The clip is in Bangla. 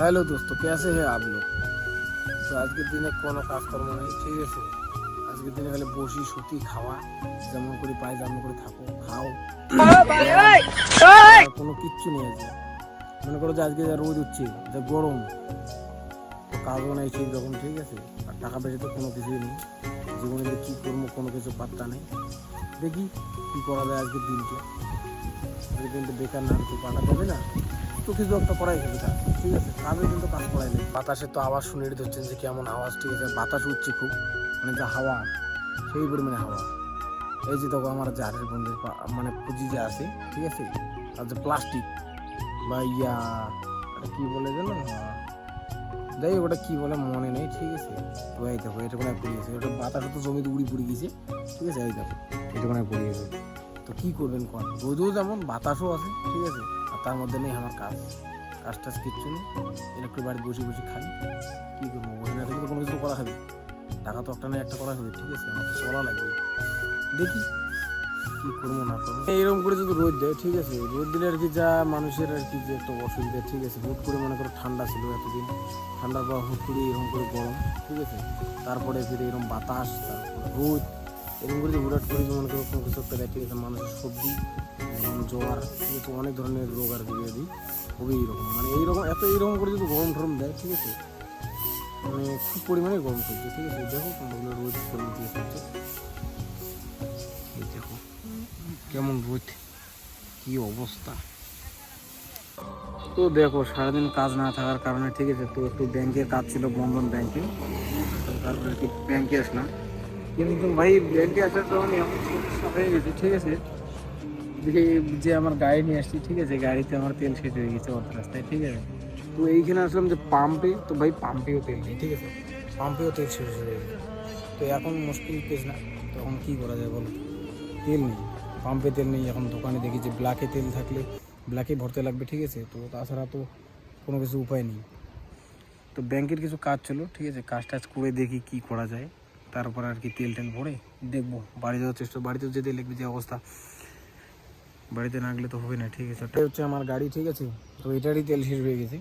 हेलो दोस्तों, कैसे हैं आप लोग। तो आज के दिन কোনো কাজকর্ম নেই, ঠিক আছে। আজকের দিনে খালি বসি শুতি খাওয়া, যেমন করে পাই যেমন করে থাকো খাও, আর কোনো কিচ্ছু নেই। আজকে মনে করো যে আজকে যা রোদ উঠছে, যা গরম, তো কাজও নেই ঠিক রকম, ঠিক আছে। আর টাকা পয়সা তো কোনো কিছুই নেই, জীবনে যে কী করবো কোনো কিছু পাত্তা নেই। দেখি কী করা যায় আজকের দিনটা। আজকের দিনটা বেকার না তো পাঠা যাবে না, তো কিছু একটা করাই যাবে কাজ, ঠিক আছে। কাজে কিন্তু কাজ করাই নেই। বাতাসে তো আওয়াজ শুনে ধরছেন যে কেমন আওয়াজ, ঠিক আছে। বাতাস উঠছে খুব, মানে যা হাওয়া, সেই পরিমাণে হাওয়া। এই যে দেখো আমার জারের বন্ধের মানে পুঁজি যে আছে, ঠিক আছে। আর যে প্লাস্টিক বা ইয়া কি বলে যেন, যাই ওটা কি বলে মনে নেই, ঠিক আছে। তো এই দেখো এটুকুনায় পড়ে গেছে, ওটা বাতাসে তো জমিতে উড়ি পড়ে গেছে, ঠিক আছে। এই দেখো এটুকুনায় পড়ে গেছে। তো কী করবেন কোন, রোদও যেমন বাতাসও আছে, ঠিক আছে। আর তার মধ্যে নেই আমার কাজ টাজ কিচ্ছু নেই। একটু বাড়িতে বসে বসে খাই, কী করবো। বসে না থাকলে তো কোনো কিছু করা হবে, টাকা তো একটা নেই একটা করা হবে, ঠিক আছে। আমার তো চলা লাগবে, দেখি কী করবো না করবো। এইরকম করে যদি রোদ দেয়, ঠিক আছে, রোদ দিলে আর কি যা মানুষের আর কি যে একটা অসুবিধা, ঠিক আছে। হুট করে মনে করো ঠান্ডা ছিল এতদিন, ঠান্ডার পর হুট করে এরকম করে গরম, ঠিক আছে। তারপরে ফিরে এরকম বাতাস, তারপরে রোদ, এরকম করে যে হুটহাট করে মনে করো কোনো কিছু একটা দেয়, ঠিক আছে। মানুষের সর্দি, জ্বর, ঠিক আছে, অনেক ধরনের রোগ আর কি ব্যাধি হবে এইরকম, মানে এইরকম এইরকম করে যদি গরম টরম দেয়, ঠিক আছে, মানে খুব পরিমাণে গরম চলছে, ঠিক আছে। দেখো রোদ পরিমাণ চলছে, এই দেখো কেমন রোদ, কি অবস্থা। তো দেখো সারাদিন কাজ না থাকার কারণে, ঠিক আছে, তো একটু ব্যাংকের কাজ ছিল, বন্ধন ব্যাংকে, তারপরে আর কি ব্যাংকে আসলাম। কিন্তু ভাই ব্যাংকে আসার কারণে এমন সমস্যা হয়ে গেছে, ঠিক আছে, যে আমার গাড়ি নিয়ে আসছি, ঠিক আছে, গাড়িতে আমার তেল শেষ হয়ে গেছে অর্ধ রাস্তায়, ঠিক আছে। তো এইখানে আসলাম যে পাম্পে, তো ভাই পাম্পেও তেল নেই, ঠিক আছে, পাম্পেও তেল শেষ হয়ে গেছে। তো এখন মুশকিল পেস না, তো এখন কী করা যায় বলো। তেল নেই, পাম্পে তেল নেই। এখন দোকানে দেখি যে ব্ল্যাকে তেল থাকলে ব্ল্যাকে ভরতে লাগবে, ঠিক আছে। তো তাছাড়া তো কোনো কিছু উপায় নেই। তো ব্যাংকের কিছু কাজ ছিল, ঠিক আছে, কাজ টাজ করে দেখি কি করা যায়। তারপর আর কি তেল টেল ভরে দেখবো, বাড়ি যাওয়ার চেষ্টা। বাড়িতে যেতে লিখবে যে অবস্থা, বাড়িতে না গেলে তো হবে না, ঠিক আছে। ওটাই হচ্ছে আমার গাড়ি, ঠিক আছে। তো এটারই তেল শেষ হয়ে গেছে।